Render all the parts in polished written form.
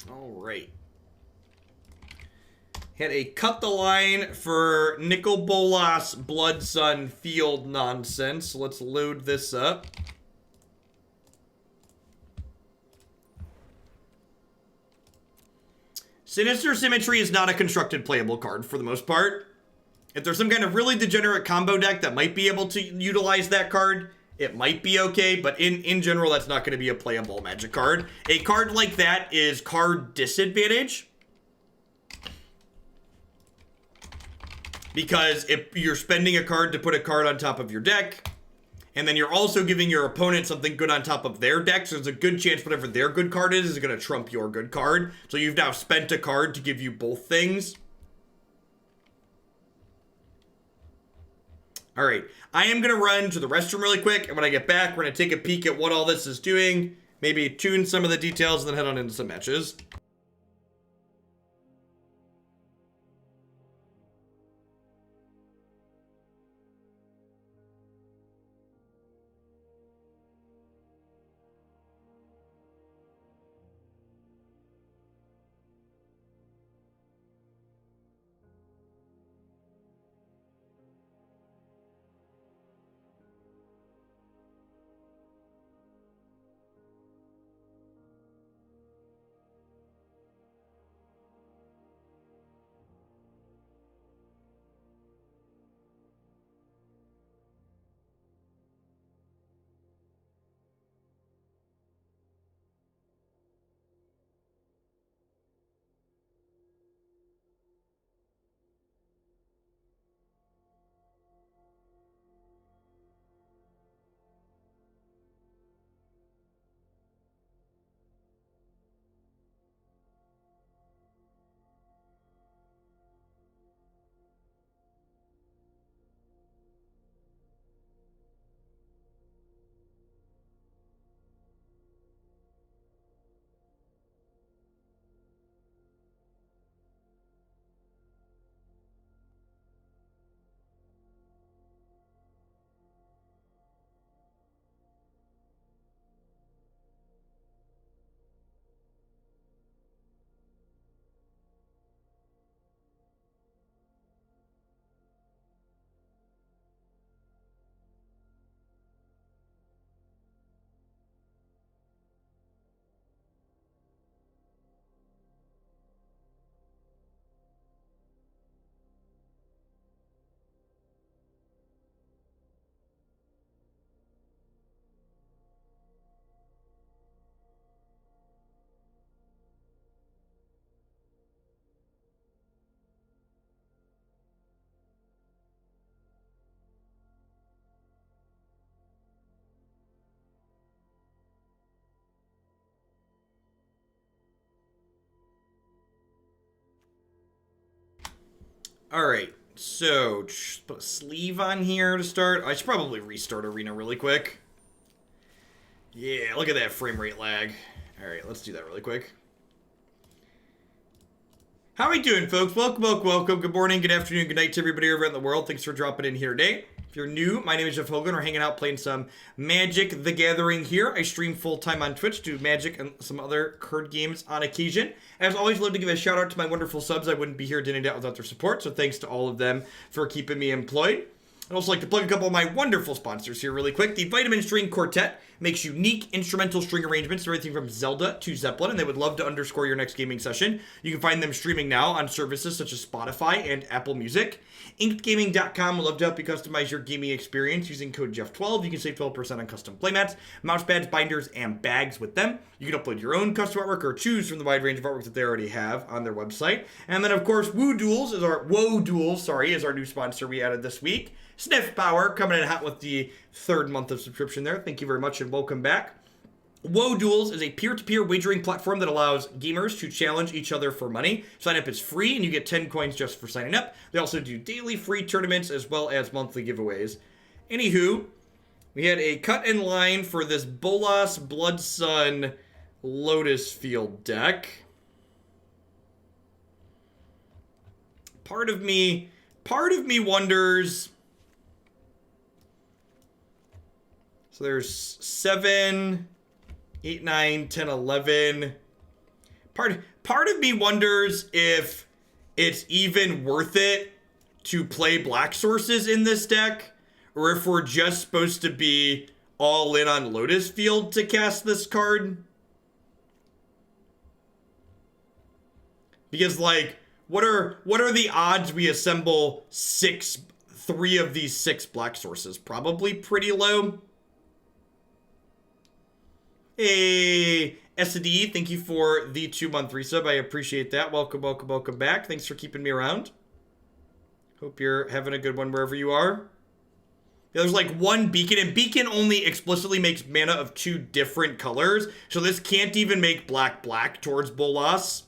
All right. Had a cut the line for Nicol Bolas Blood Sun Field nonsense. Let's load this up. Sinister Symmetry is not a constructed playable card for the most part. If there's some kind of really degenerate combo deck that might be able to utilize that card, it might be okay, but in general, that's not going to be a playable Magic card. A card like that is card disadvantage. Because if you're spending a card to put a card on top of your deck, and then you're also giving your opponent something good on top of their deck, so there's a good chance whatever their good card is going to trump your good card. So you've now spent a card to give you both things. Alright, I am going to run to the restroom really quick, and when I get back, we're going to take a peek at what all this is doing, maybe tune some of the details, and then head on into some matches. Alright, so just put a sleeve on here to start. I should probably restart Arena really quick. Yeah, look at that frame rate lag. Alright, let's do that really quick. How are we doing, folks? Welcome, welcome, welcome. Good morning, good afternoon, good night to everybody around the world. Thanks for dropping in here today. If you're new, my name is Jeff Hogan. We're hanging out playing some Magic the Gathering here. I stream full-time on Twitch, do Magic and some other card games on occasion. As always, love to give a shout out to my wonderful subs. I wouldn't be here dinning out without their support, so thanks to all of them for keeping me employed. I'd also like to plug a couple of my wonderful sponsors here really quick. The Vitamin String Quartet makes unique instrumental string arrangements for everything from Zelda to Zeppelin, and they would love to underscore your next gaming session. You can find them streaming now on services such as Spotify and Apple Music. InkedGaming.com would love to help you customize your gaming experience using code Jeff12. You can save 12% on custom playmats, mouse pads, binders, and bags with them. You can upload your own custom artwork or choose from the wide range of artwork that they already have on their website. And then, of course, Woe Duels is our new sponsor we added this week. Sniff Power coming in hot with the third month of subscription there. Thank you very much and welcome back. Woe Duels is a peer-to-peer wagering platform that allows gamers to challenge each other for money. Sign up is free and you get 10 coins just for signing up. They also do daily free tournaments as well as monthly giveaways. Anywho, we had a cut in line for this Bolas Blood Sun Lotus Field deck. Part of me wonders. So there's 7, 8, 9, 10, 11. Part of me wonders if it's even worth it to play black sources in this deck, or if we're just supposed to be all in on Lotus Field to cast this card. Because, like, what are the odds we assemble 3 of these 6 black sources? Probably pretty low. Hey, SD, thank you for the 2-month resub. I appreciate that. Welcome, welcome, welcome back. Thanks for keeping me around. Hope you're having a good one wherever you are. Yeah, there's like 1 beacon, and beacon only explicitly makes mana of 2 different colors, so this can't even make black towards Bolas.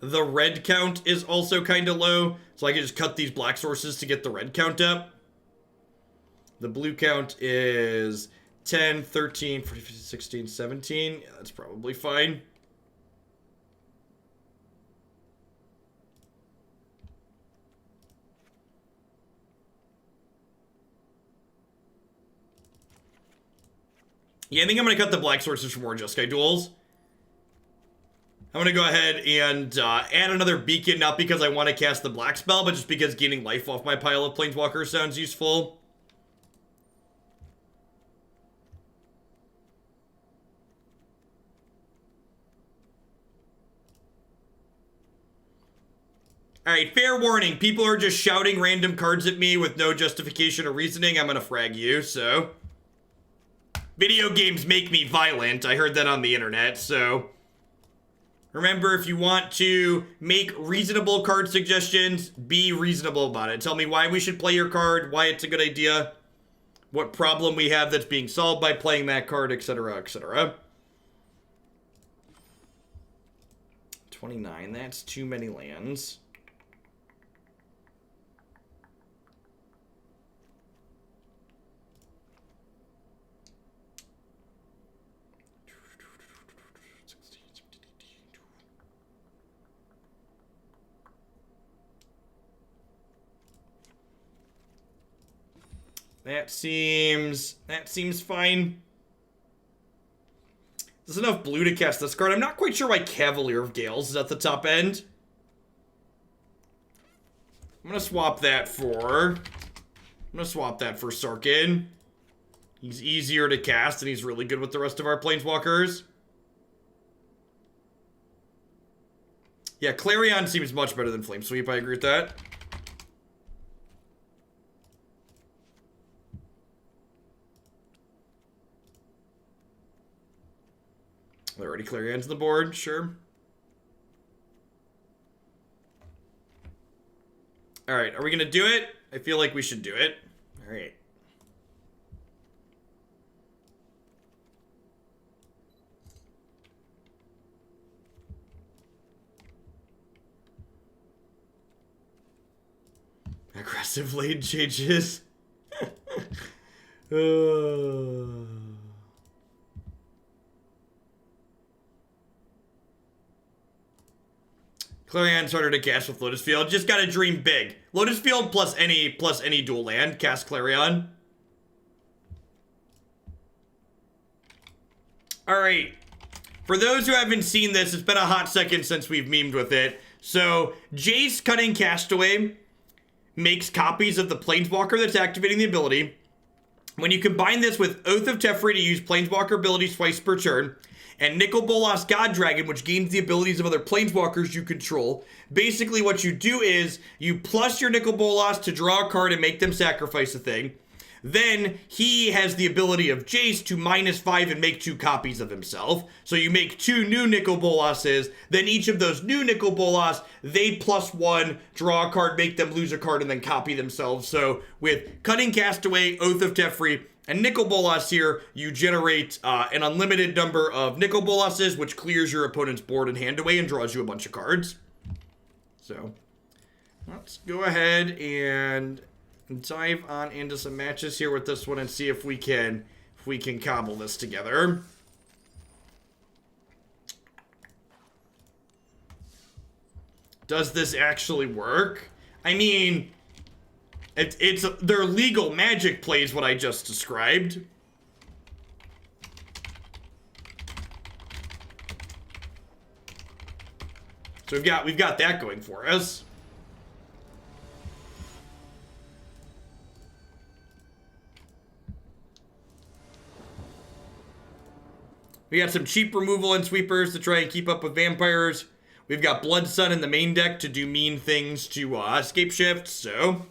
The red count is also kind of low, so I can just cut these black sources to get the red count up. The blue count is 10, 13, 14, 15, 16, 17. Yeah, that's probably fine. Yeah, I think I'm going to cut the black sources for more Jeskai duels. I'm going to go ahead and add another beacon, not because I want to cast the black spell, but just because gaining life off my pile of Planeswalkers sounds useful. Alright, fair warning. People are just shouting random cards at me with no justification or reasoning. I'm going to frag you, so... Video games make me violent. I heard that on the internet, so... Remember, if you want to make reasonable card suggestions, be reasonable about it. Tell me why we should play your card, why it's a good idea, what problem we have that's being solved by playing that card, etc., etc. 29, that's too many lands. That seems fine. There's enough blue to cast this card. I'm not quite sure why Cavalier of Gales is at the top end. I'm gonna swap that for Sarkhan. He's easier to cast, and he's really good with the rest of our Planeswalkers. Yeah, Clarion seems much better than Flame Sweep. I agree with that. There already Clarion's on the board, sure. Alright, are we gonna do it? I feel like we should do it. Alright. Aggressive lane changes. Clarion's harder to cast with Lotus Field. Just gotta dream big. Lotus Field plus any dual land. Cast Clarion. Alright. For those who haven't seen this, it's been a hot second since we've memed with it. So, Jace, Cunning, Castaway makes copies of the Planeswalker that's activating the ability. When you combine this with Oath of Teferi to use Planeswalker abilities twice per turn, and Nicol Bolas God Dragon, which gains the abilities of other Planeswalkers you control. Basically, what you do is you plus your Nicol Bolas to draw a card and make them sacrifice a thing. Then he has the ability of Jace to -5 and make 2 copies of himself. So you make 2 new Nicol Bolases. Then each of those new Nicol Bolas, they +1, draw a card, make them lose a card, and then copy themselves. So with Cunning, Castaway, Oath of Teferi, and Nicol Bolas here, you generate an unlimited number of Nicol Bolases, which clears your opponent's board and hand away and draws you a bunch of cards. So, let's go ahead and dive on into some matches here with this one and see if we can if we can cobble this together. Does this actually work? I mean, they're legal magic plays, what I just described. So we've got that going for us. We got some cheap removal and sweepers to try and keep up with vampires. We've got Blood Sun in the main deck to do mean things to escape shift, so...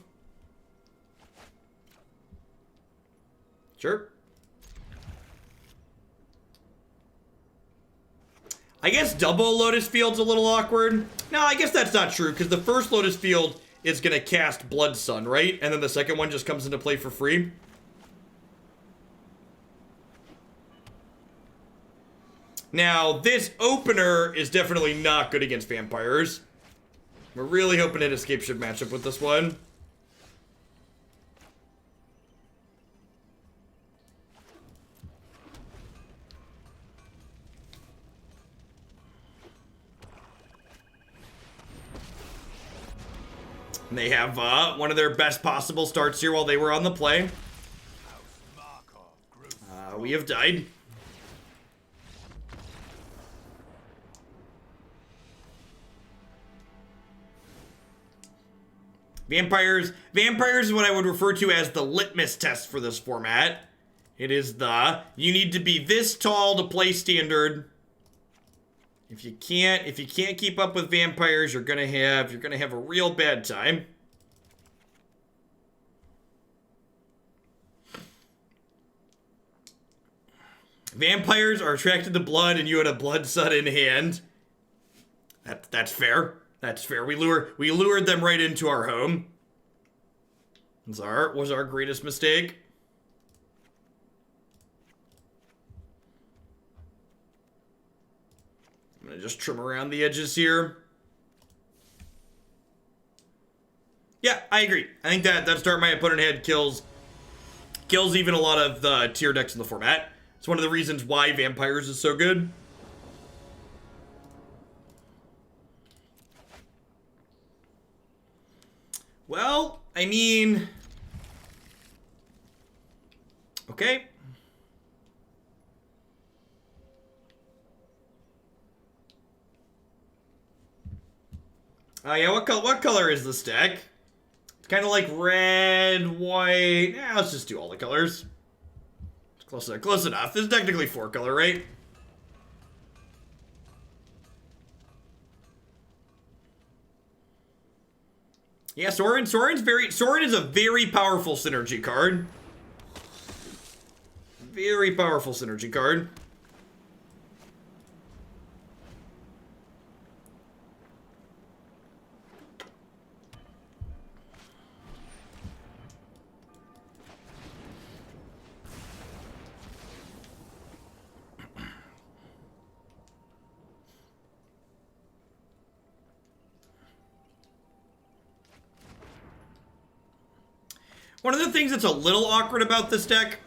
Sure. I guess double Lotus Field's a little awkward. No, I guess that's not true, because the first Lotus Field is going to cast Blood Sun, right? And then the second one just comes into play for free. Now, this opener is definitely not good against vampires. We're really hoping to escape shift matchup with this one. And they have one of their best possible starts here while they were on the play. We have died. Vampires is what I would refer to as the litmus test for this format. It is you need to be this tall to play standard. If you can't keep up with vampires, you're gonna have a real bad time. Vampires are attracted to blood, and you had a Blood Sun in hand. That's fair. That's fair. We lured them right into our home. Was our greatest mistake. I'm gonna just trim around the edges here. Yeah, I agree. I think that start my opponent had kills even a lot of the tier decks in the format. It's one of the reasons why Vampires is so good. Well, I mean... Okay. Yeah, what color is this deck? It's kind of like red, white... Yeah, let's just do all the colors. It's close enough. This is technically 4-color, right? Yeah, Sorin is a very powerful synergy card. Very powerful synergy card. One of the things that's a little awkward about this deck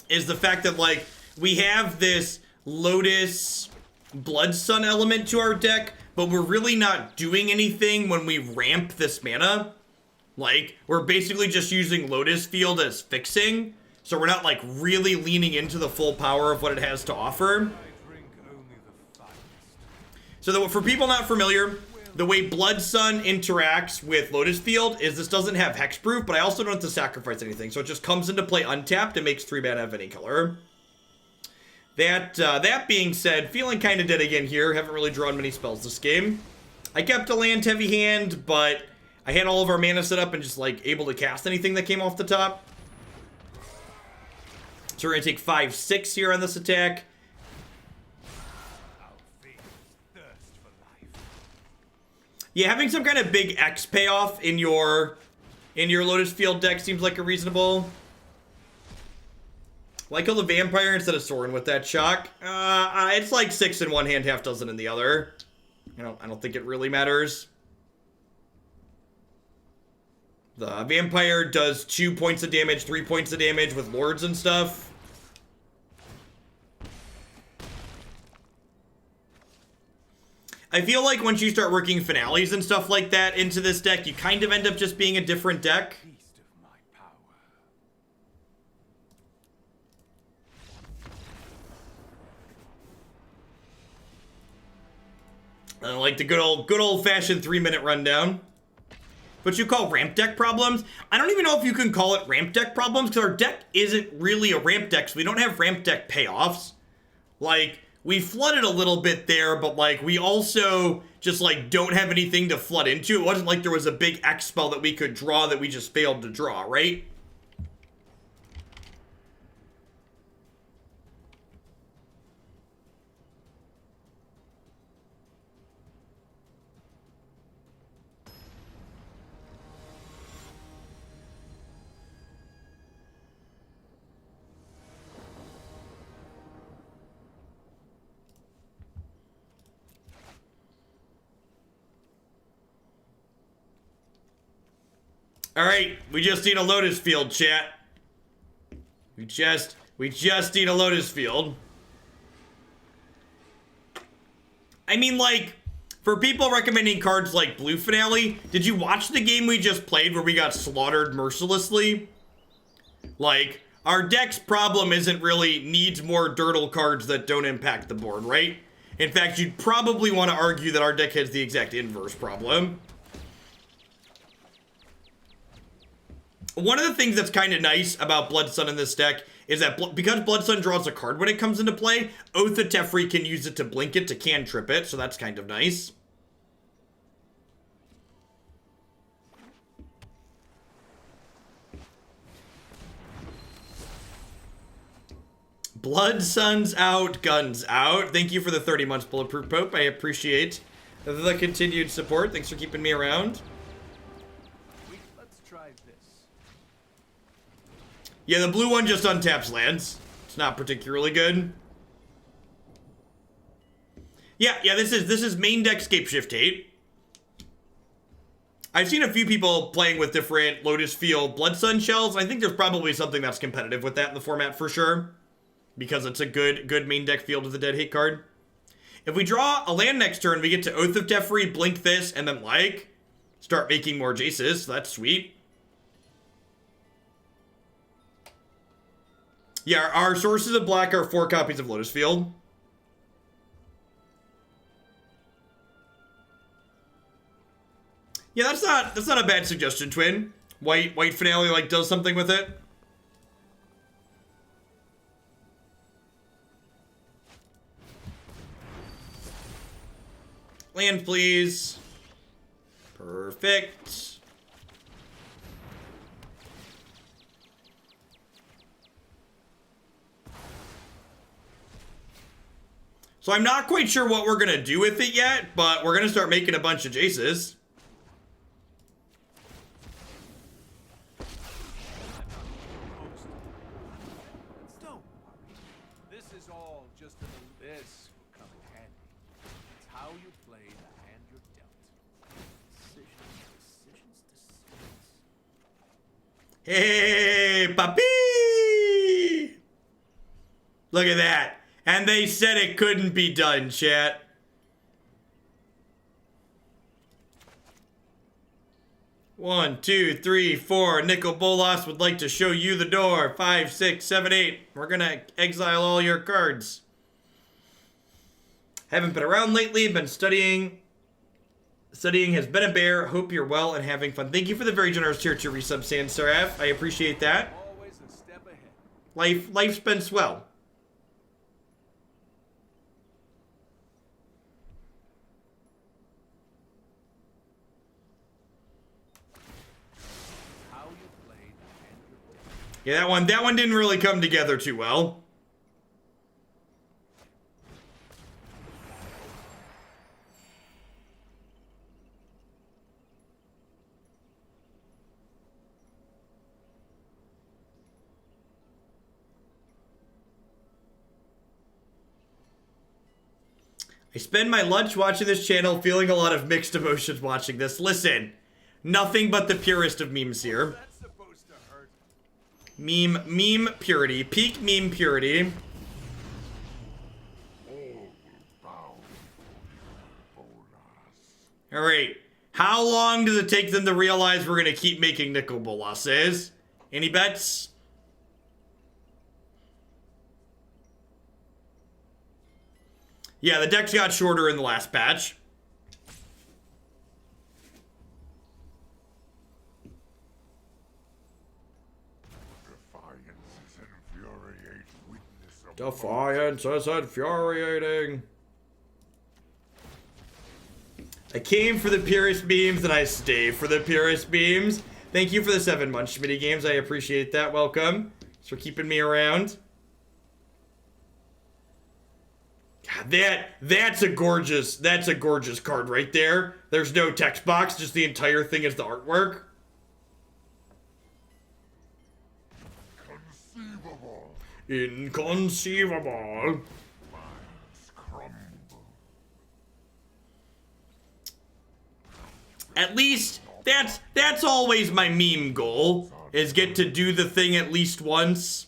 is the fact that, like, we have this Lotus Blood Sun element to our deck, but we're really not doing anything when we ramp this mana. Like, we're basically just using Lotus Field as fixing, so we're not, like, really leaning into the full power of what it has to offer. So for people not familiar, the way Blood Sun interacts with Lotus Field is this doesn't have hexproof, but I also don't have to sacrifice anything. So it just comes into play untapped and makes 3 mana of any color. That being said, feeling kind of dead again here. Haven't really drawn many spells this game. I kept a land heavy hand, but I had all of our mana set up and just like able to cast anything that came off the top. So we're going to take 5/6 here on this attack. Yeah, having some kind of big X payoff in your Lotus Field deck seems like a reasonable. Why kill the vampire instead of Sorin with that shock? It's like 6 in one hand, half dozen in the other. I don't think it really matters. The vampire does 2 points of damage, 3 points of damage with lords and stuff. I feel like once you start working finales and stuff like that into this deck, you kind of end up just being a different deck. Like the good old-fashioned 3-minute rundown. What you call ramp deck problems? I don't even know if you can call it ramp deck problems, because our deck isn't really a ramp deck, so we don't have ramp deck payoffs. Like, we flooded a little bit there, but like, we also just like don't have anything to flood into. It wasn't like there was a big X spell that we could draw that we just failed to draw, right? All right, we just need a Lotus Field, chat. We just need a Lotus Field. I mean, like, for people recommending cards like Blue Finale, did you watch the game we just played where we got slaughtered mercilessly? Like, our deck's problem isn't really needs more Dirtle cards that don't impact the board, right? In fact, you'd probably want to argue that our deck has the exact inverse problem. One of the things that's kind of nice about Blood Sun in this deck is that because Blood Sun draws a card when it comes into play, Oath of Teferi can use it to blink it to cantrip it, so that's kind of nice. Blood Sun's out, guns out. Thank you for the 30 months, Bulletproof Pope. I appreciate the continued support. Thanks for keeping me around. Yeah, the blue one just untaps lands. It's not particularly good. Yeah, this is main deck Scapeshift Hate. I've seen a few people playing with different Lotus Field Blood Sun shells. I think there's probably something that's competitive with that in the format for sure, because it's a good main deck Field of the Dead Hate card. If we draw a land next turn, we get to Oath of Teferi, blink this, and then like start making more Jaces. So that's sweet. Yeah, our sources of black are 4 copies of Lotus Field. Yeah, that's not a bad suggestion, Twin. White Finale like does something with it. Land, please. Perfect. So I'm not quite sure what we're going to do with it yet, but we're going to start making a bunch of Jaces. This is all just a this will come in handy. It's how you play the hand you're dealt. Decisions. Hey, papi! Look at that. And they said it couldn't be done, chat. One, two, three, four. Nicol Bolas would like to show you the door. 5, 6, 7, 8. We're gonna exile all your cards. Haven't been around lately. Been studying. Studying has been a bear. Hope you're well and having fun. Thank you for the very generous tier 2 resub, Sans Seraph. I appreciate that. Always a step ahead. Life's been swell. Yeah, that one didn't really come together too well. I spend my lunch watching this channel, feeling a lot of mixed emotions watching this. Listen, nothing but the purest of memes here. Meme purity. Peak meme purity. Alright. How long does it take them to realize we're going to keep making Nicol Bolas? Any bets? Yeah, the decks got shorter in the last patch. Defiance is infuriating. I came for the purest beams and I stay for the purest beams. Thank you for the 7 months mini games. I appreciate that. Welcome. Thanks for keeping me around. God, that's a gorgeous card right there. There's no text box, just the entire thing is the artwork. Inconceivable. At least that's always my meme goal, is get to do the thing at least once.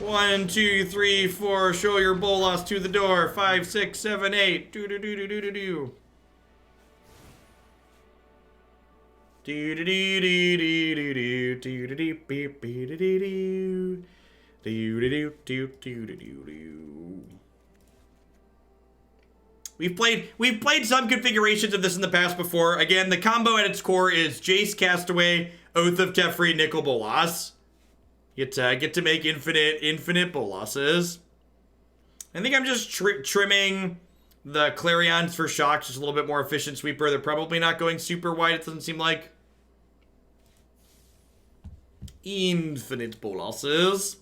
1, 2, 3, 4. Show your Bolas to the door. 5, 6, 7, 8. Do do do do do do do. Do do do do do do do do do beep beep do do do do do do do do do. We've played some configurations of this in the past before. Again, the combo at its core is Jace, Castaway, Oath of Teferi, Nicol, Bolas. You get to make infinite Bolases. I think I'm just trimming the Clarions for shocks, just a little bit more efficient sweeper. They're probably not going super wide, it doesn't seem like. Infinite Bolases.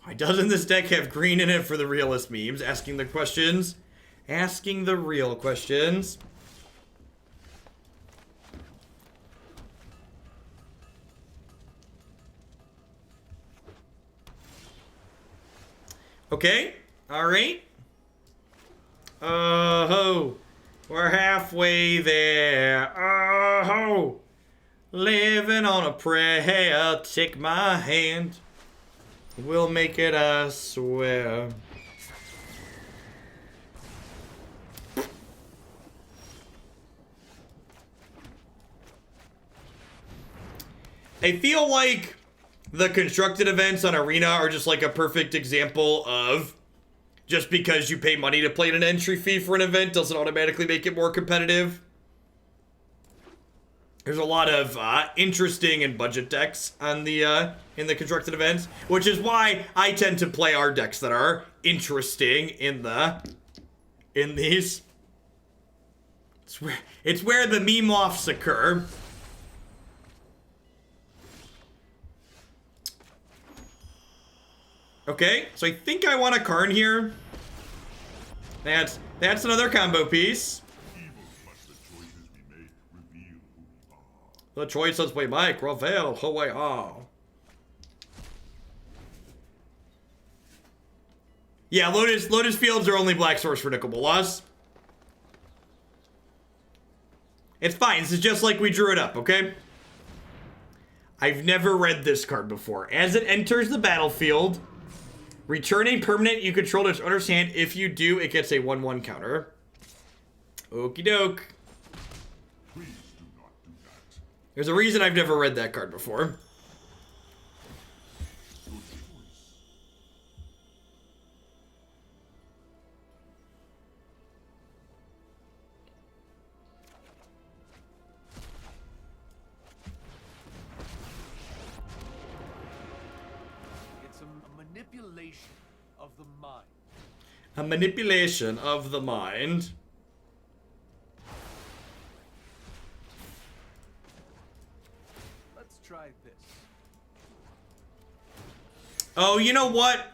Why doesn't this deck have green in it for the realist memes? Asking the questions. Asking the real questions. Okay. Alright. Oh-ho. We're halfway there. Oh-ho. Living on a prayer. Take my hand. We'll make it, I swear. I feel like the constructed events on Arena are just like a perfect example of just because you pay money to play at an entry fee for an event doesn't automatically make it more competitive. There's a lot of interesting and budget decks on the in the constructed events, which is why I tend to play our decks that are interesting in these. It's where the meme offs occur. Okay, so I think I want a Karn here. That's another combo piece. The choices we make reveal who we are. Yeah, Lotus Fields are only black source for Nicol Bolas. It's fine. This is just like we drew it up, okay? I've never read this card before. As it enters the battlefield, return a permanent you control to its owner's hand. If you do, it gets a 1/1 counter. Okie doke. There's a reason I've never read that card before. It's a manipulation of the mind. A manipulation of the mind. Try this. Oh, you know what?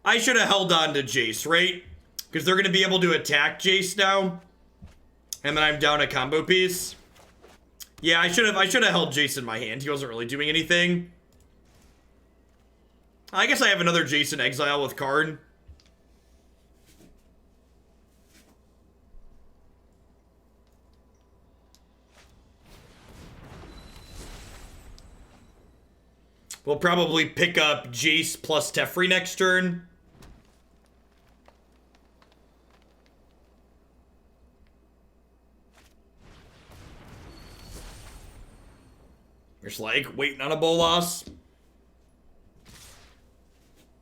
I should have held on to Jace, right? Because they're going to be able to attack Jace now. And then I'm down a combo piece. Yeah, I should have held Jace in my hand. He wasn't really doing anything. I guess I have another Jace in exile with Karn. We'll probably pick up Jace plus Teferi next turn. Just like waiting on a Bolas.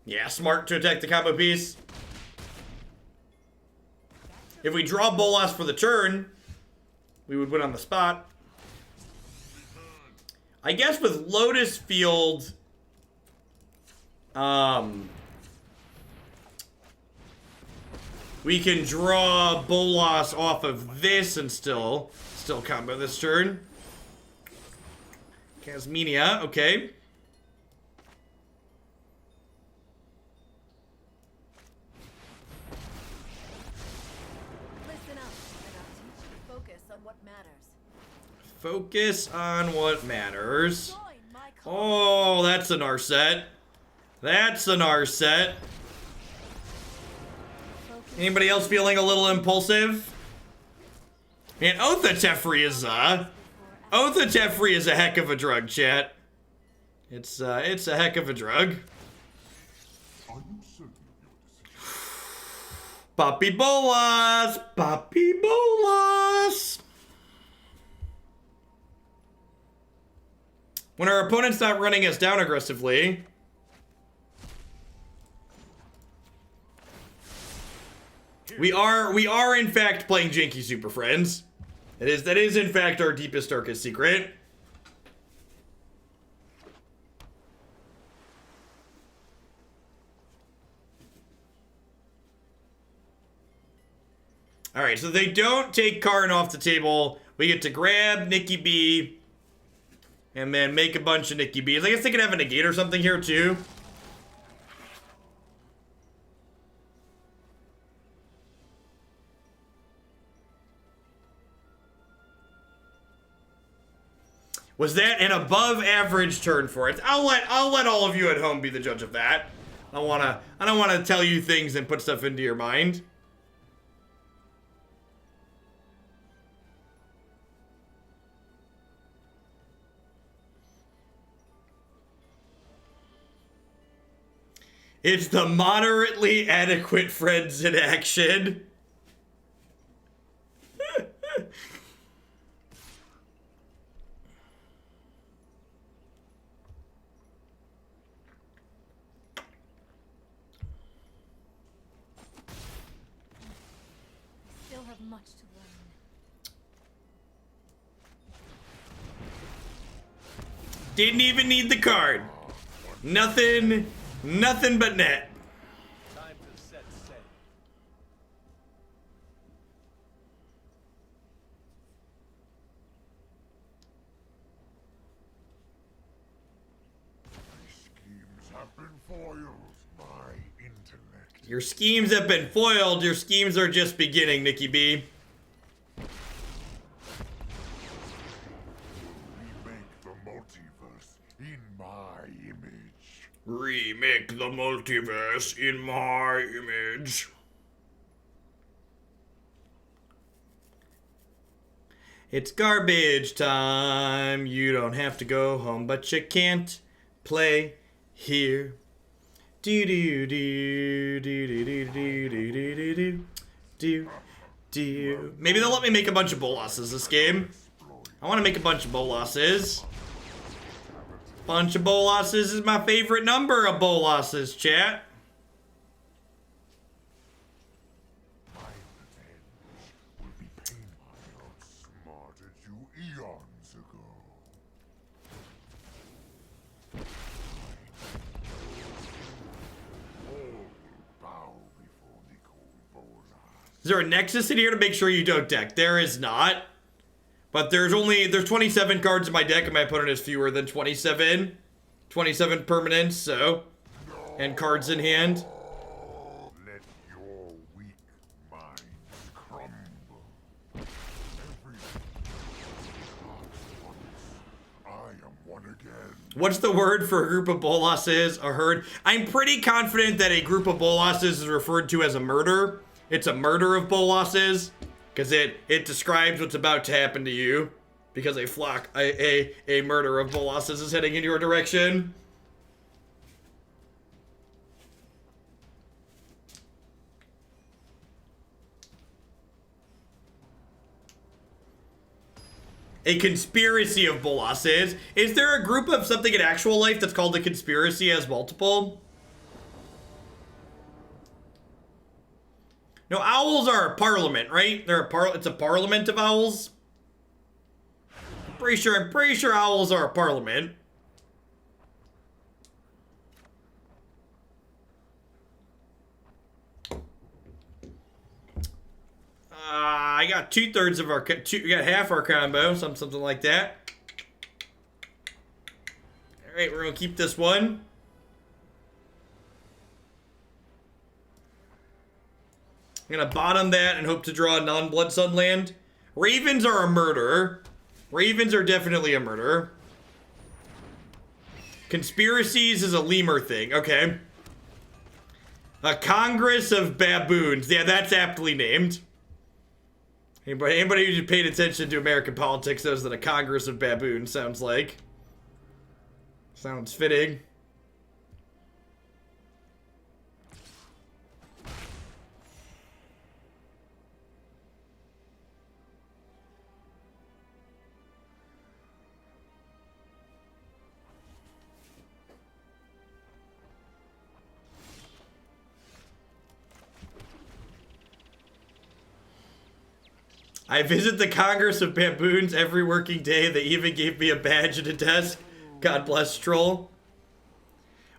Yeah, smart to attack the combo piece. If we draw Bolas for the turn, we would win on the spot. I guess with Lotus Field, we can draw Bolas off of this and still combo this turn. Kasmina, okay. Listen up, focus on what matters. Focus on what matters. Join my cause. Oh, that's a Narset. That's a Narset. Anybody else feeling a little impulsive? Man, Oath of Teferi is Oath of Teferi is a heck of a drug, chat. It's a heck of a drug. Poppy Bolas! Poppy Bolas! When our opponent's not running us down aggressively, we are in fact playing Janky Super Friends. That is in fact our deepest, darkest secret. Alright, so they don't take Karn off the table. We get to grab Nikki B and then make a bunch of Nikki B's. I guess they could have a negate or something here too. Was that an above average turn for it? I'll let all of you at home be the judge of that. I don't wanna tell you things and put stuff into your mind. It's the moderately adequate friends in action. Still have much to learn. Didn't even need the card. Nothing but net. Time to set sail. Schemes have been foiled. My intellect. Your schemes have been foiled. Your schemes are just beginning, Nikki B. Remake the multiverse in my image. Remake the multiverse in my image. It's garbage time. You don't have to go home, but you can't play here. Do do do do do do do do do do do do. Maybe they'll let me make a bunch of Bolases this game. I want to make a bunch of Bolases. Bunch of Bolases is my favorite number of Bolases, chat. My revenge will be pain. I outsmarted you eons ago. All bow before Nicol Bolas. Is there a Nexus in here to make sure you don't deck? There is not. But there's 27 cards in my deck and my opponent has fewer than 27. 27 permanents, so. And cards in hand. Let your weak minds crumble. Every I am one again. What's the word for a group of Bolases? A herd? I'm pretty confident that a group of Bolases is referred to as a murder. It's a murder of Bolases. Because it describes what's about to happen to you. Because a murder of Bolases is heading in your direction. A conspiracy of Bolas is. Is there a group of something in actual life that's called a conspiracy as multiple? No, owls are a parliament, right? They're it's a parliament of owls. I'm pretty sure owls are a parliament. I got 2/3 of our, we got half our combo, something like that. All right, we're gonna keep this one. I'm gonna bottom that and hope to draw a non-Blood Sun land. Ravens are a murder. Ravens are definitely a murder. Conspiracies is a lemur thing. Okay. A Congress of Baboons. Yeah, that's aptly named. Anybody who paid attention to American politics knows that a Congress of Baboons sounds like. Sounds fitting. I visit the Congress of Baboons every working day. They even gave me a badge and a desk. God bless Troll.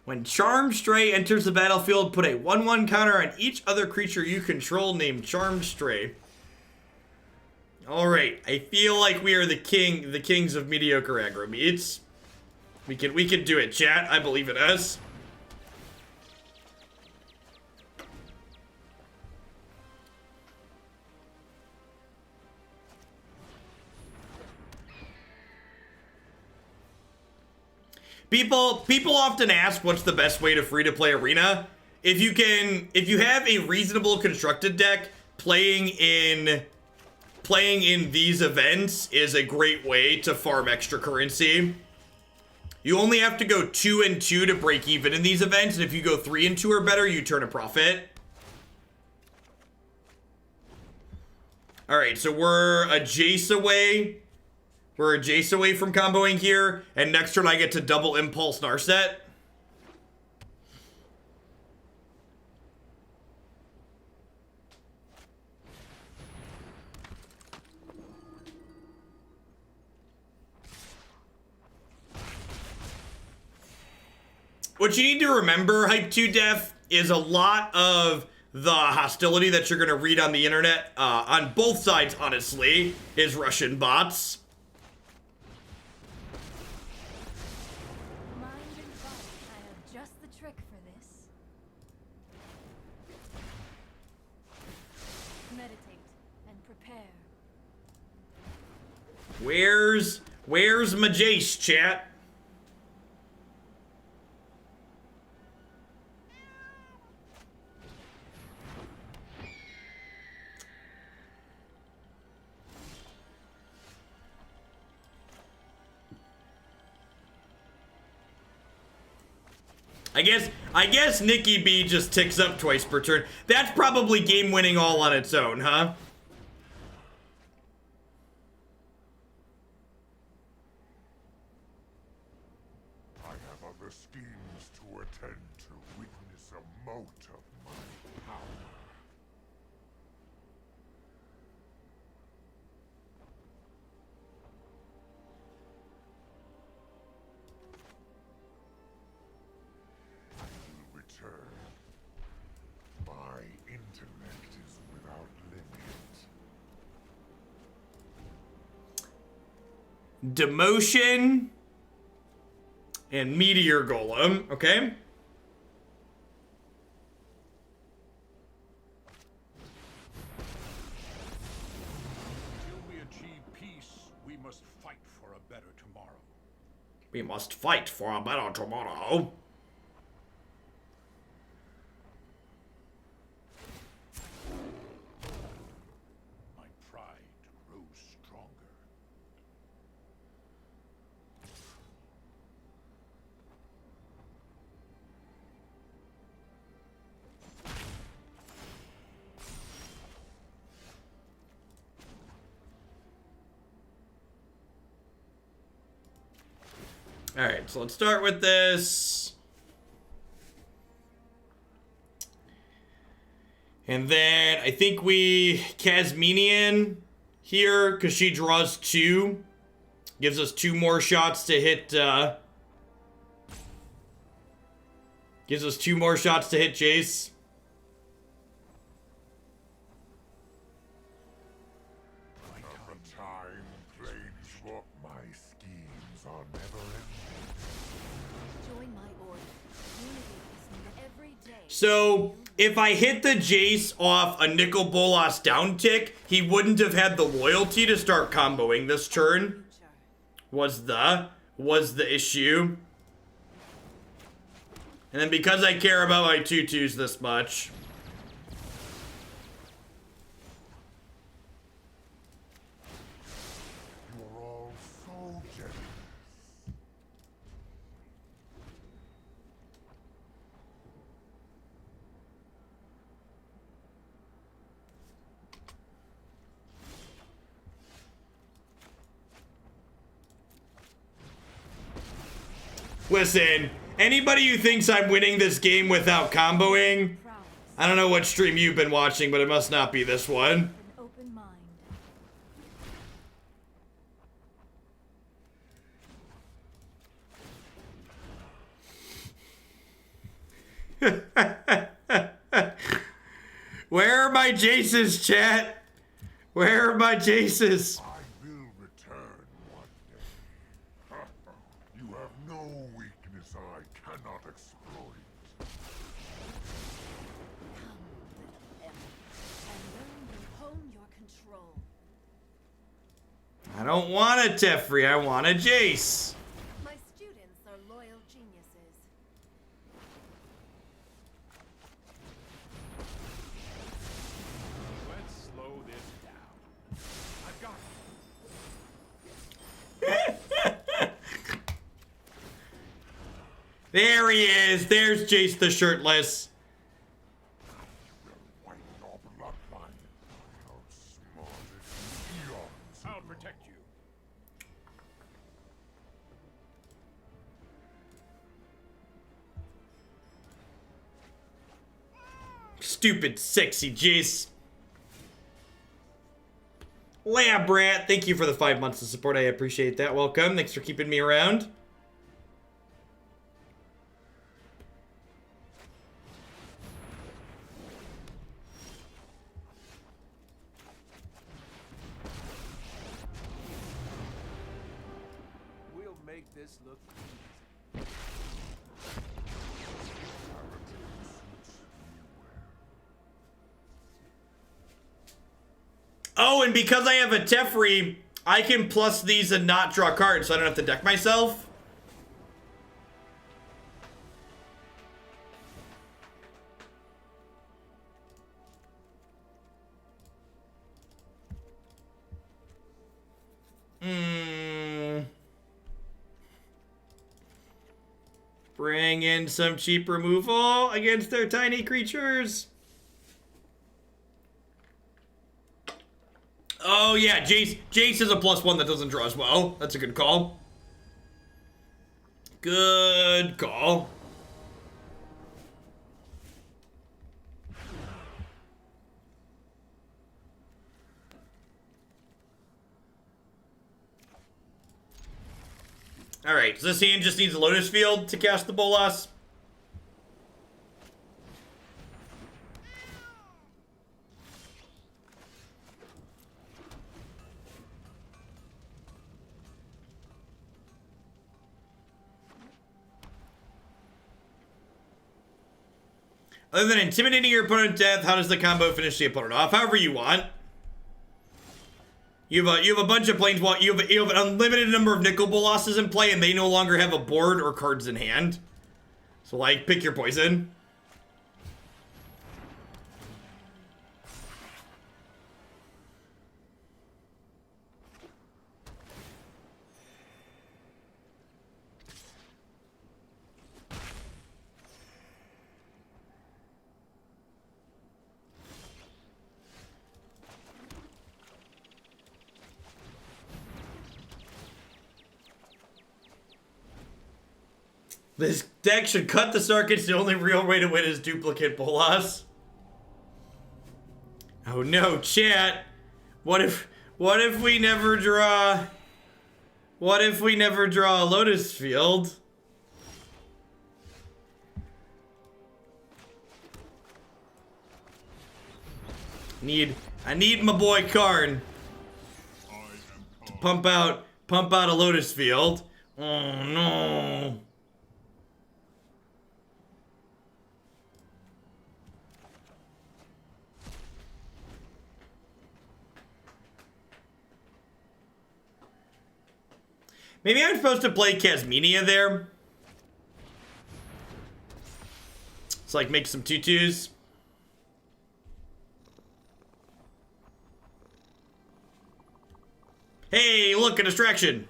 When Charmed Stray enters the battlefield, put a 1/1 counter on each other creature you control named Charmed Stray. Alright, I feel like we are the kings of mediocre aggro meats. We can do it, chat. I believe in us. People often ask what's the best way to free-to-play Arena. If you have a reasonable constructed deck, playing in these events is a great way to farm extra currency. You only have to go 2 and 2 to break even in these events, and if you go 3 and 2 or better, you turn a profit. Alright, so we're a Jace away. We're a Jace away from comboing here, and next turn I get to double Impulse Narset. What you need to remember, Hype 2 Def, is a lot of the hostility that you're going to read on the internet, on both sides, honestly, is Russian bots. Where's my Jace, chat? I guess Nikki B just ticks up twice per turn. That's probably game winning all on its own, huh? Schemes to attend to witness a mote of my power. I will return. My intellect is without limit. Demotion. And Meteor Golem, okay? Until we achieve peace, we must fight for a better tomorrow. We must fight for a better tomorrow. My pride grows stronger. Alright, so let's start with this. And then I think we Kasmina here, because she draws 2. Gives us 2 more shots to hit, gives us 2 more shots to hit Jace. Of time plays what my schemes are never ending. Join my order. Unity is needed every day. So, if I hit the Jace off a Nicol Bolas down tick, he wouldn't have had the loyalty to start comboing this turn. Was the issue. And then because I care about my 2/2s this much. You are all so generous. Listen, anybody who thinks I'm winning this game without comboing, I don't know what stream you've been watching, but it must not be this one. An open mind. Where are my Jaces, chat? Where are my Jaces? I will return one day. You have no weakness I cannot exploit. Come, little elf, and learn to hone your control. I don't want a Teferi, I want a Jace. My students are loyal geniuses. Let's slow this down. I've got it. There he is. There's Jace the Shirtless. You will wipe your bloodline. Outsmarted eons I'll ago. protect you. Stupid, sexy Jace. Lab Rat, thank you for the 5 months of support. I appreciate that. Welcome. Thanks for keeping me around. We'll make this look easy. Oh, and because I have a Teferi, I can plus these and not draw cards, so I don't have to deck myself. Bring in some cheap removal against their tiny creatures. Oh yeah, Jace is a +1 that doesn't draw as well. That's a good call. Good call. Alright, so this hand just needs a Lotus Field to cast the Bolas. Other than intimidating your opponent to death, how does the combo finish the opponent off? However you want. You have a bunch of planeswalkers. You have an unlimited number of Nicol Bolosses in play, and they no longer have a board or cards in hand. So, like, pick your poison. This deck should cut the Sarkhan's. The only real way to win is duplicate Bolas. Oh no, chat. What if we never draw? What if we never draw a Lotus Field? I need my boy Karn to pump out a Lotus Field. Oh no. Maybe I'm supposed to play Kasmina there. It's like make some tutus. Hey, look, a distraction.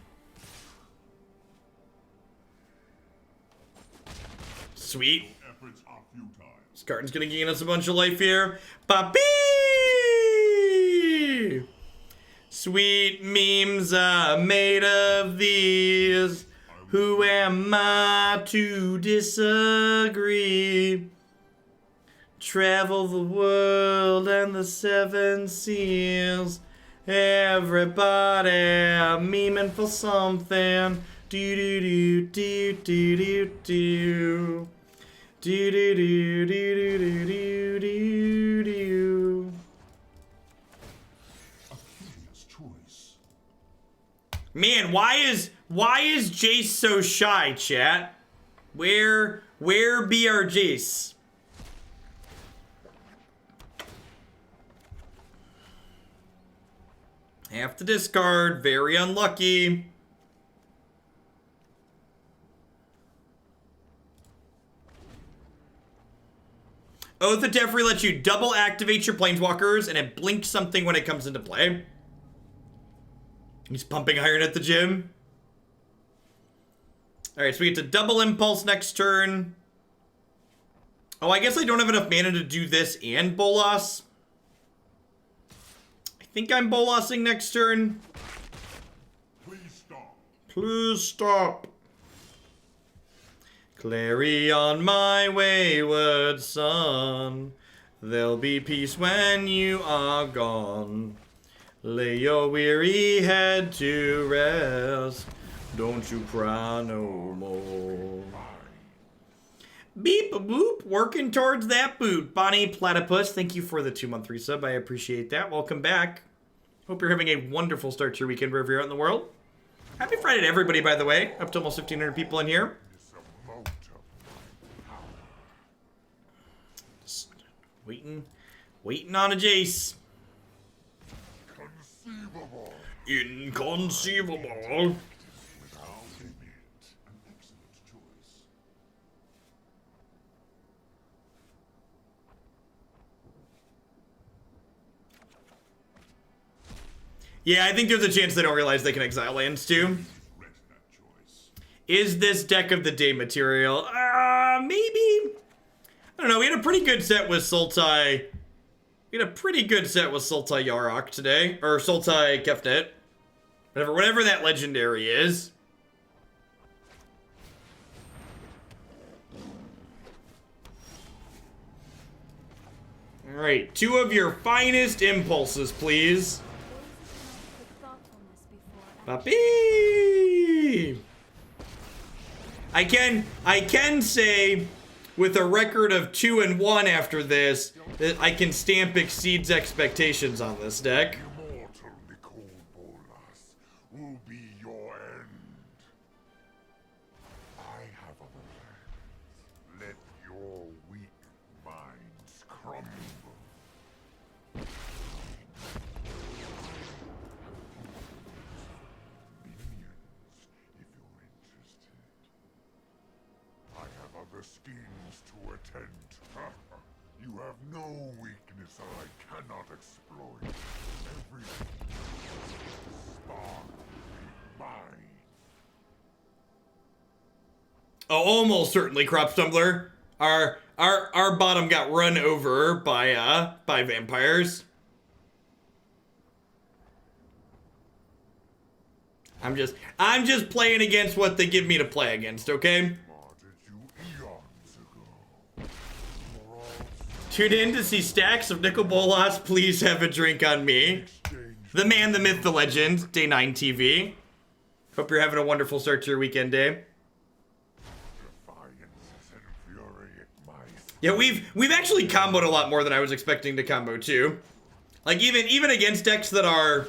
Sweet. This Karn's gonna gain us a bunch of life here. Papi! Sweet memes are made of these. Who am I to disagree? Travel the world and the seven seas. Everybody memeing for something. Do do do do do do do. Do do do do do do do do. Man, why is Jace so shy, chat? Where be our Jace? Have to discard, very unlucky. Oath of Teferi lets you double activate your planeswalkers and it blinks something when it comes into play. He's pumping iron at the gym. Alright, so we get to double impulse next turn. Oh, I guess I don't have enough mana to do this and Bolas. I think I'm Bolasing next turn. Please stop. Please stop. Clarion, my wayward son. There'll be peace when you are gone. Lay your weary head to rest. Don't you cry no more. Beep boop, working towards that boot. Bonnie Platypus, thank you for the 2-month resub. I appreciate that. Welcome back. Hope you're having a wonderful start to your weekend wherever you're out in the world. Happy Friday to everybody, by the way. Up to almost 1,500 people in here. Just waiting on a Jace. Inconceivable. Yeah, I think there's a chance they don't realize they can exile lands too. Is this deck of the day material? Maybe. I don't know. We had a pretty good set with Sultai. We had a pretty good set with Sultai Yarok today. Or Sultai Kefnet. Whatever that legendary is. Alright, 2 of your finest impulses, please. Papi! I can say, with a record of 2-1 after this, that I can stamp exceeds expectations on this deck. Immortal Nicol Bolas will be your end. I have other plans. Let your weak minds crumble. Other schemes to attend. You have no weakness I cannot exploit. Every spark will be mine. Oh, almost certainly, Crop Stumbler. Our bottom got run over by vampires. I'm just playing against what they give me to play against, okay? Tune in to see stacks of Nicol Bolas. Please have a drink on me. The man, the myth, the legend. Day 9 TV. Hope you're having a wonderful start to your weekend day. Yeah, we've actually comboed a lot more than I was expecting to combo too. Like even against decks that are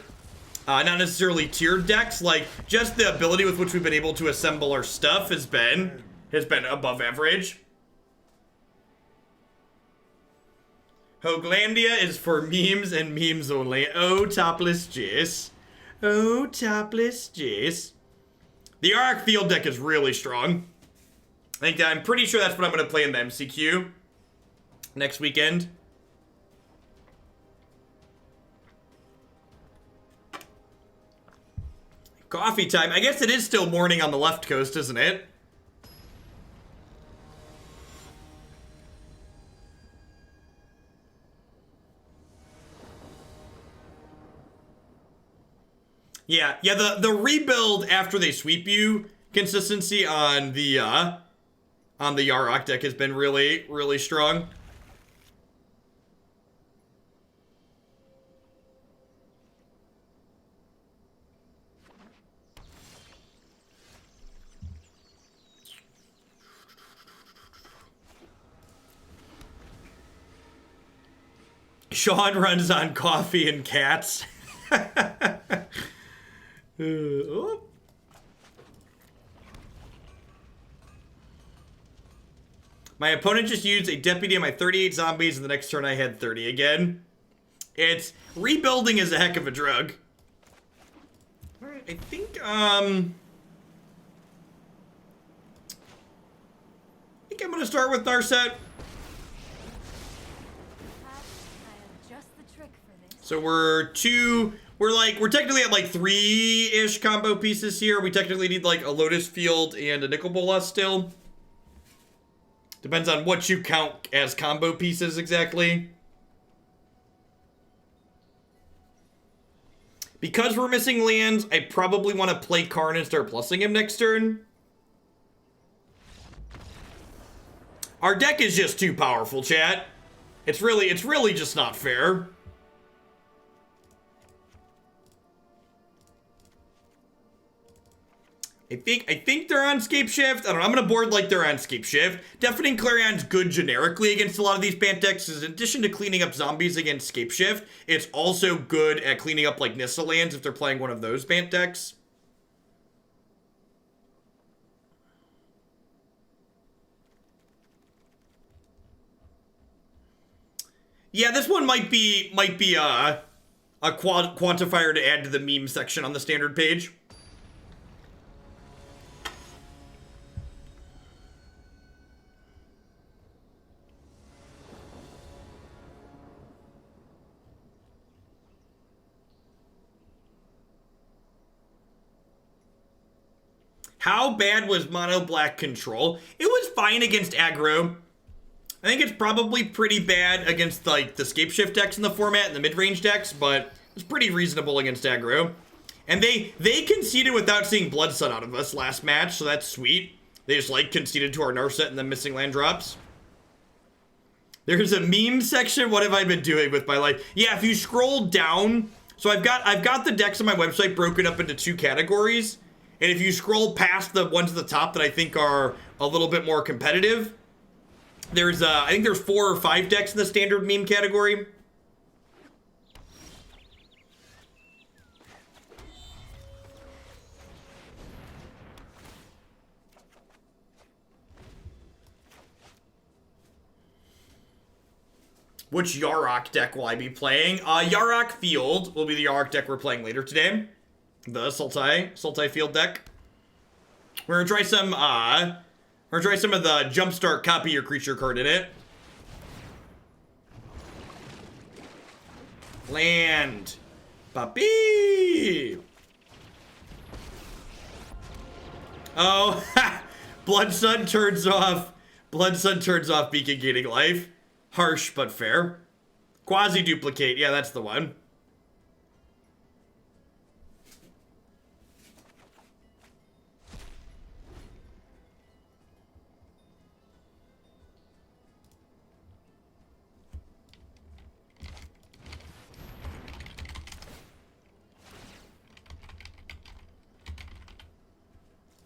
not necessarily tiered decks, like just the ability with which we've been able to assemble our stuff has been above average. Hoaglandia is for memes and memes only. Oh, topless Jace. Oh, topless Jace. The Arc Field deck is really strong. I'm pretty sure that's what I'm going to play in the MCQ next weekend. Coffee time. I guess it is still morning on the left coast, isn't it? Yeah, the rebuild after they sweep you consistency on the Yarok deck has been really, really strong. Sean runs on coffee and cats. Oh. My opponent just used a deputy on my 38 zombies, and the next turn I had 30 again. It's rebuilding is a heck of a drug. All right, I think I'm gonna start with Narset. So we're technically at like 3-ish combo pieces here. We technically need like a Lotus Field and a Nicol Bolas still. Depends on what you count as combo pieces exactly. Because we're missing lands, I probably want to play Karn and start plussing him next turn. Our deck is just too powerful, chat. It's really just not fair. I think they're on Scape Shift. I don't know. I'm going to board like they're on Scape Shift. Deafening Clarion's good generically against a lot of these Bant decks. In addition to cleaning up zombies against Scape Shift, it's also good at cleaning up like Nissa lands if they're playing one of those Bant decks. Yeah, this one might be a quantifier to add to the meme section on the standard page. How bad was mono black control? It was fine against aggro. I think it's probably pretty bad against like the Scape Shift decks in the format and the mid-range decks, but it's pretty reasonable against aggro. And they conceded without seeing Blood Sun out of us last match, so that's sweet. They just like conceded to our Narset and then missing land drops. There's a meme section. What have I been doing with my life? Yeah, if you scroll down, so I've got the decks on my website broken up into 2 categories. And if you scroll past the ones at the top that I think are a little bit more competitive, there's I think there's 4 or 5 decks in the standard meme category. Which Yarok deck will I be playing? Yarok Field will be the Yarok deck we're playing later today. The Sultai Field deck. We're gonna try some of the Jumpstart Copy Your Creature card in it. Land. Puppy. Oh, Blood Sun turns off Beacon gaining life. Harsh but fair. Quasi duplicate. Yeah, that's the one.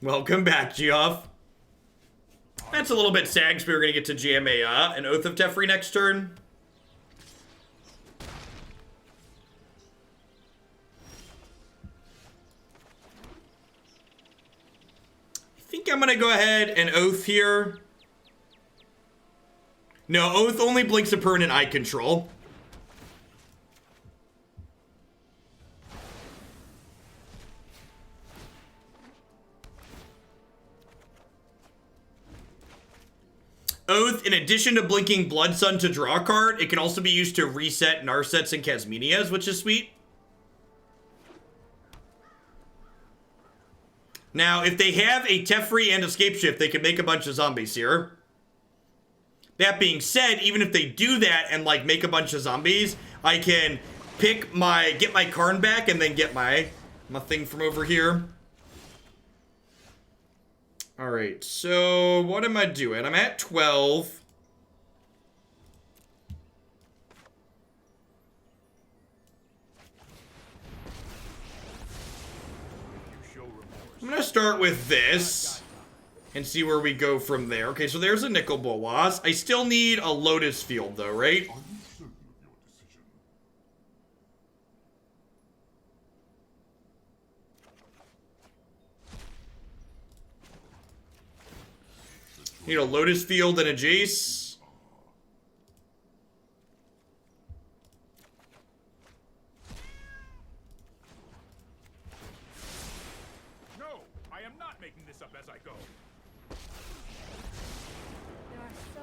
Welcome back, Geoff. That's a little bit sad because we were going to get to jam an Oath of Teferi next turn. I think I'm going to go ahead and Oath here. No, Oath only blinks a permanent I control. Oath, in addition to blinking Blood Sun to draw a card, it can also be used to reset Narsets and Kasminias, which is sweet. Now, if they have a Teferi and Escape Shift, they can make a bunch of zombies here. That being said, even if they do that and, like, make a bunch of zombies, I can get my Karn back and then get my thing from over here. Alright, so what am I doing? I'm at 12. I'm going to start with this and see where we go from there. Okay, so there's a Nicol Bolas. I still need a Lotus Field, though, right? Are you certain of your decision? Need a Lotus Field and a Jace. No, I am not making this up as I go. There are so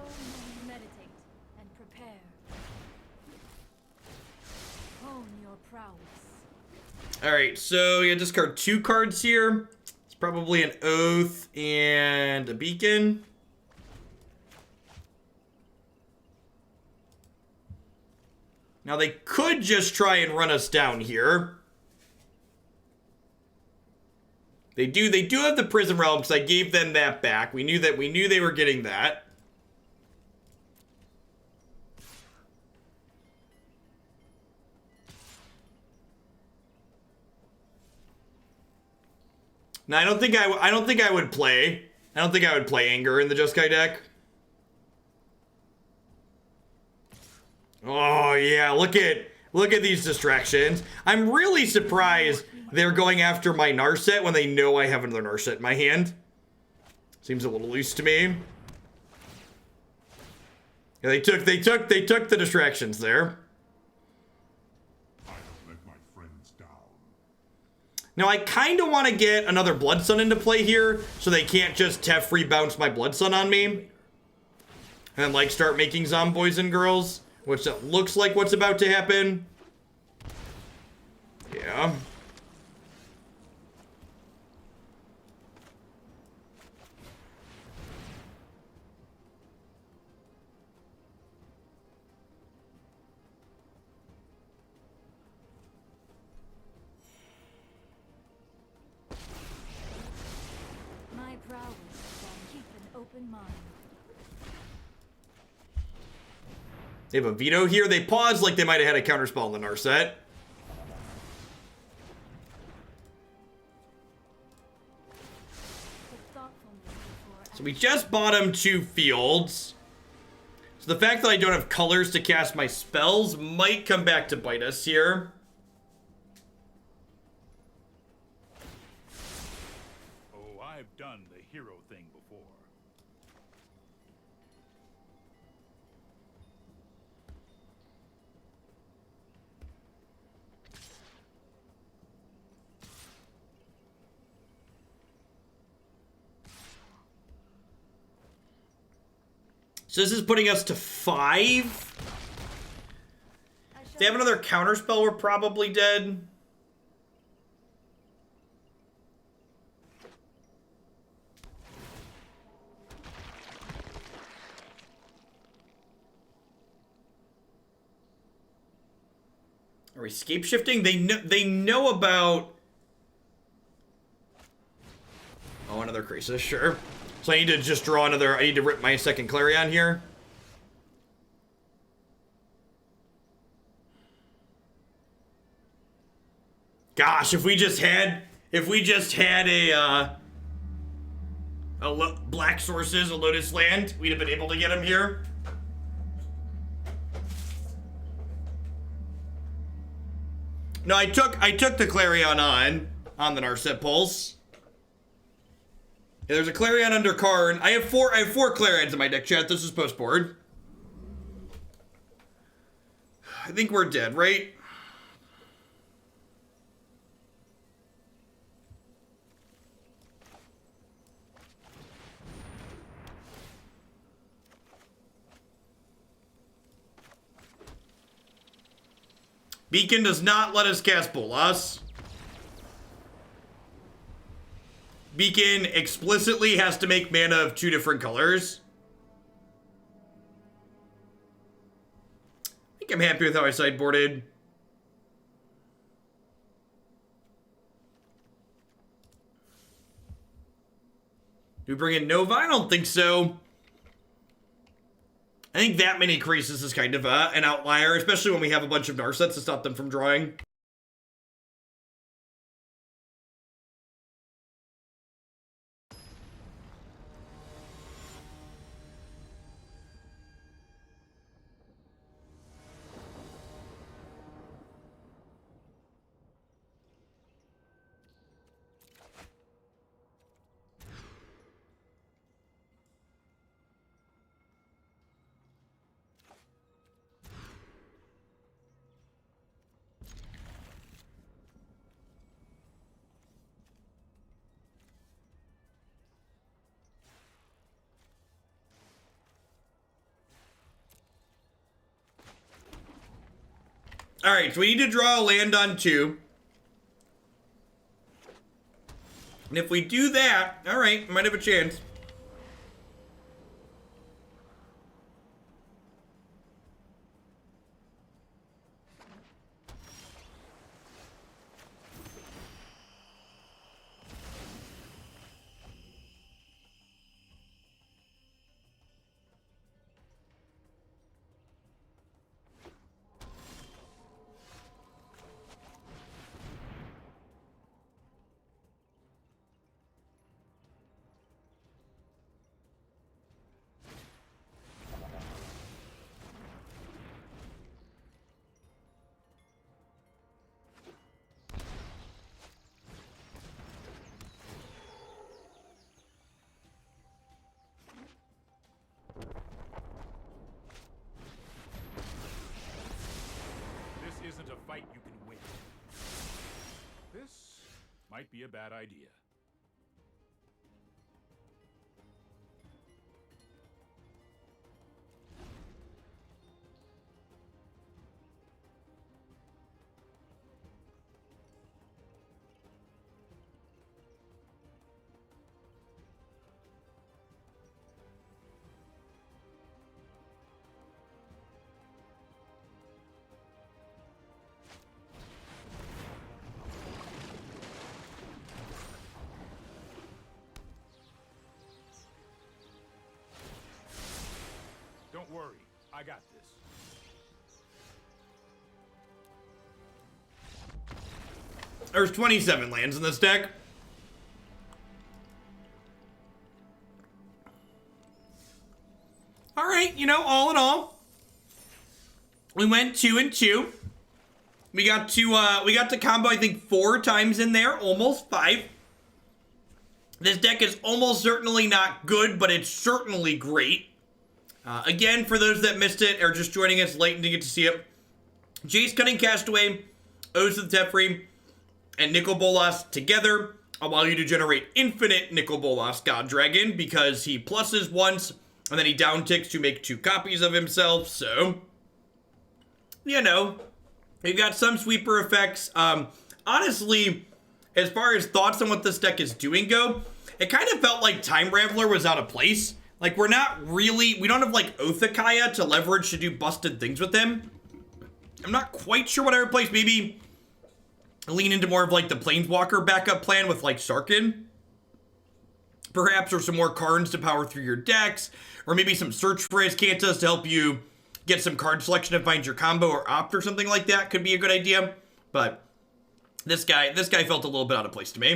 many. Meditate and prepare. Hone your prowess. Alright, so yeah, discard 2 cards here. It's probably an Oath and a Beacon. Now they could just try and run us down here. They do have the Prison Realm because I gave them that back. We knew they were getting that. Now I don't think I would play Anger in the Jeskai deck. Oh yeah, look at these distractions. I'm really surprised they're going after my Narset when they know I have another Narset in my hand. Seems a little loose to me. Yeah, they took the distractions there. I have let my friends down. Now I kind of want to get another Blood Sun into play here so they can't just Teferi bounce my Blood Sun on me. And like start making zomboys and girls. Which that looks like what's about to happen. Yeah. My prowess shall keep an open mind. They have a Veto here. They paused like they might have had a counterspell on the Narset. So we just bought him 2 fields. So the fact that I don't have colors to cast my spells might come back to bite us here. Oh, I've done the hero thing before. So this is putting us to 5. If they have another counterspell, we're probably dead. Are we scape shifting? They know about... Oh, another Crisis, sure. So I need to just draw another... I need to rip my second Clarion here. Gosh, if we just had a Black sources, a Lotus land. We'd have been able to get him here. No, I took the Clarion on the Narset pulse. Yeah, there's a Clarion under Karn. I have four Clarions in my deck, chat. This is post board. I think we're dead, right? Beacon does not let us cast Bolas. Beacon explicitly has to make mana of 2 different colors. I think I'm happy with how I sideboarded. Do we bring in Nova? I don't think so. I think that many creases is kind of an outlier, especially when we have a bunch of Narsets to stop them from drawing. Alright, so we need to draw a land on 2. And if we do that, alright, might have a chance. Isn't a fight you can win. This might be a bad idea. Don't worry, I got this. There's 27 lands in this deck. Alright, you know, all in all, we went 2 and 2. We got to combo, I think, 4 times in there, almost 5. This deck is almost certainly not good, but it's certainly great. Again, for those that missed it or just joining us late and didn't get to see it, Jace, Cunning, Castaway, Oath of Teferi, and Nicol Bolas together allow you to generate infinite Nicol Bolas God Dragon because he pluses once and then he downticks to make 2 copies of himself. So, you know, you've got some sweeper effects. Honestly, as far as thoughts on what this deck is doing go, it kind of felt like Time Raveler was out of place. Like, we don't have, like, Oathakaya to leverage to do busted things with him. I'm not quite sure what I replaced. Maybe lean into more of, like, the Planeswalker backup plan with, like, Sarkhan. Perhaps, or some more Karns to power through your decks. Or maybe some Search for Azcantas to help you get some card selection and find your combo or opt or something like that. Could be a good idea. But this guy felt a little bit out of place to me.